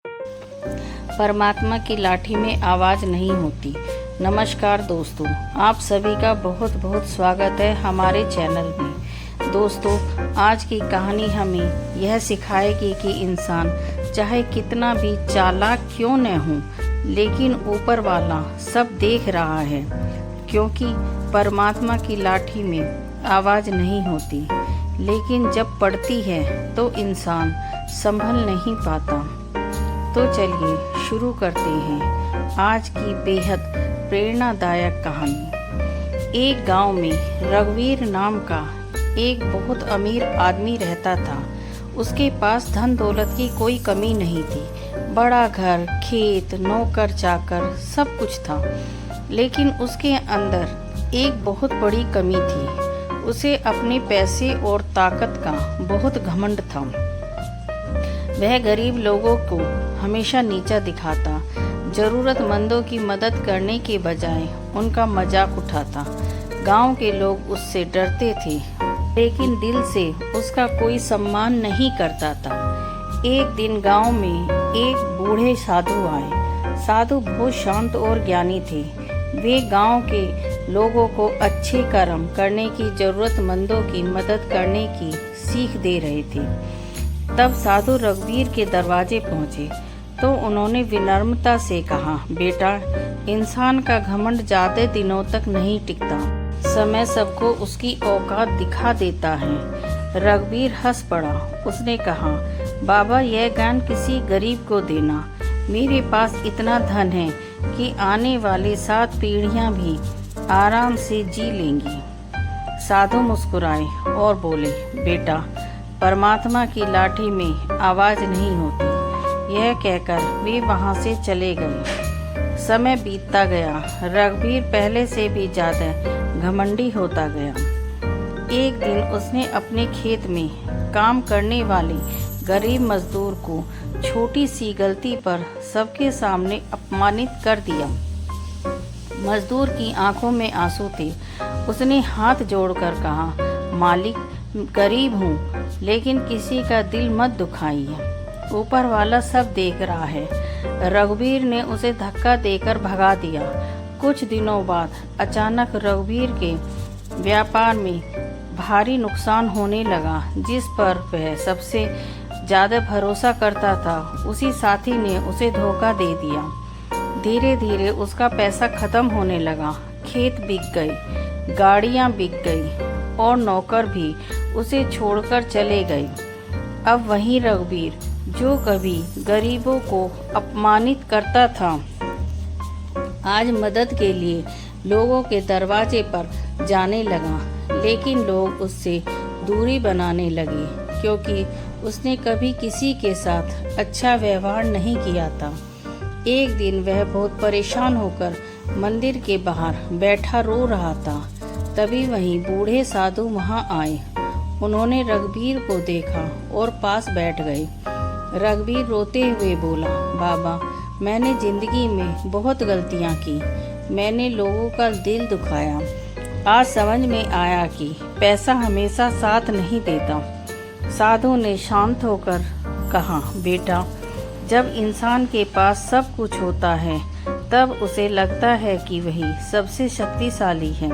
परमात्मा की लाठी में आवाज़ नहीं होती। नमस्कार दोस्तों, आप सभी का बहुत बहुत स्वागत है हमारे चैनल में। दोस्तों, आज की कहानी हमें यह सिखाएगी कि इंसान चाहे कितना भी चालाक क्यों न हो, लेकिन ऊपर वाला सब देख रहा है, क्योंकि परमात्मा की लाठी में आवाज़ नहीं होती, लेकिन जब पड़ती है तो इंसान संभल नहीं पाता। तो चलिए शुरू करते हैं आज की बेहद प्रेरणादायक कहानी। एक गांव में रघुवीर नाम का एक बहुत अमीर आदमी रहता था। उसके पास धन दौलत की कोई कमी नहीं थी। बड़ा घर, खेत, नौकर चाकर सब कुछ था, लेकिन उसके अंदर एक बहुत बड़ी कमी थी। उसे अपने पैसे और ताकत का बहुत घमंड था। वह गरीब लोगों को हमेशा नीचा दिखाता, जरूरतमंदों की मदद करने के बजाय उनका मजाक उठाता। गांव के लोग उससे डरते थे, लेकिन दिल से उसका कोई सम्मान नहीं करता था। एक दिन गांव में एक बूढ़े साधु आए। साधु बहुत शांत और ज्ञानी थे। वे गांव के लोगों को अच्छे कर्म करने की, जरूरतमंदों की मदद करने की सीख दे रहे थे। तब साधु रघुवीर के दरवाजे पहुंचे तो उन्होंने विनम्रता से कहा, बेटा, इंसान का घमंड ज्यादा दिनों तक नहीं टिकता। समय सबको उसकी औकात दिखा देता है। रघुवीर हंस पड़ा। उसने कहा, बाबा, यह ज्ञान किसी गरीब को देना। मेरे पास इतना धन है कि आने वाली 7 पीढ़ियां भी आराम से जी लेंगी। साधु मुस्कुराए और बोले, बेटा, परमात्मा की लाठी में आवाज़ नहीं होती। यह कहकर वे वहाँ से चले गए। समय बीतता गया। रघुवीर पहले से भी ज़्यादा घमंडी होता गया। एक दिन उसने अपने खेत में काम करने वाले गरीब मजदूर को छोटी सी गलती पर सबके सामने अपमानित कर दिया। मजदूर की आंखों में आंसू थे। उसने हाथ जोड़कर कहा, मालिक, गरीब हूँ, लेकिन किसी का दिल मत दुखाइए। ऊपर वाला सब देख रहा है। रघुवीर ने उसे धक्का देकर भगा दिया। कुछ दिनों बाद अचानक रघुवीर के व्यापार में भारी नुकसान होने लगा। जिस पर वह सबसे ज़्यादा भरोसा करता था, उसी साथी ने उसे धोखा दे दिया। धीरे धीरे उसका पैसा खत्म होने लगा। खेत बिक गए, गाड़ियाँ बिक गई और नौकर भी उसे छोड़कर चले गए। अब वही रघुवीर, जो कभी गरीबों को अपमानित करता था, आज मदद के लिए लोगों के दरवाजे पर जाने लगा। लेकिन लोग उससे दूरी बनाने लगे, क्योंकि उसने कभी किसी के साथ अच्छा व्यवहार नहीं किया था। एक दिन वह बहुत परेशान होकर मंदिर के बाहर बैठा रो रहा था। तभी वहीं बूढ़े साधु वहां आए। उन्होंने रघुवीर को देखा और पास बैठ गए। रघुवीर रोते हुए बोला, बाबा, मैंने जिंदगी में बहुत गलतियां की। मैंने लोगों का दिल दुखाया। आज समझ में आया कि पैसा हमेशा साथ नहीं देता। साधु ने शांत होकर कहा, बेटा, जब इंसान के पास सब कुछ होता है, तब उसे लगता है कि वही सबसे शक्तिशाली है,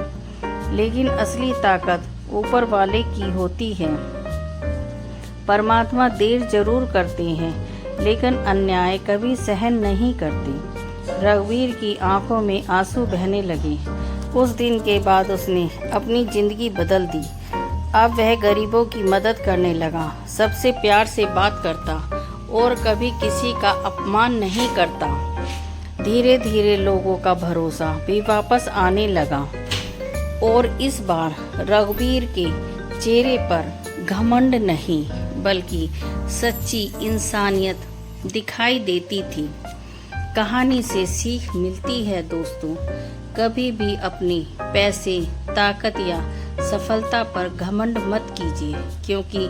लेकिन असली ताकत ऊपर वाले की होती है। परमात्मा देर जरूर करते हैं, लेकिन अन्याय कभी सहन नहीं करते। रघुवीर की आंखों में आंसू बहने लगे। उस दिन के बाद उसने अपनी जिंदगी बदल दी। अब वह गरीबों की मदद करने लगा, सबसे प्यार से बात करता और कभी किसी का अपमान नहीं करता। धीरे धीरे लोगों का भरोसा भी वापस आने लगा और इस बार रघुवीर के चेहरे पर घमंड नहीं, बल्कि सच्ची इंसानियत दिखाई देती थी। कहानी से सीख मिलती है दोस्तों, कभी भी अपने पैसे, ताकत या सफलता पर घमंड मत कीजिए, क्योंकि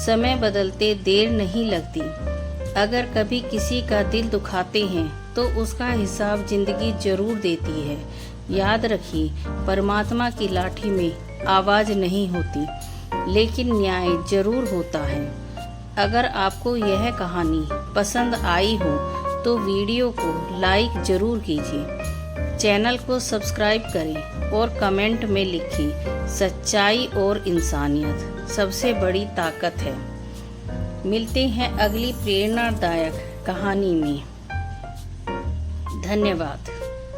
समय बदलते देर नहीं लगती। अगर कभी किसी का दिल दुखाते हैं तो उसका हिसाब जिंदगी जरूर देती है। याद रखिए, परमात्मा की लाठी में आवाज़ नहीं होती, लेकिन न्याय जरूर होता है। अगर आपको यह कहानी पसंद आई हो तो वीडियो को लाइक ज़रूर कीजिए, चैनल को सब्सक्राइब करें और कमेंट में लिखें सच्चाई और इंसानियत सबसे बड़ी ताकत है। मिलते हैं अगली प्रेरणादायक कहानी में। धन्यवाद।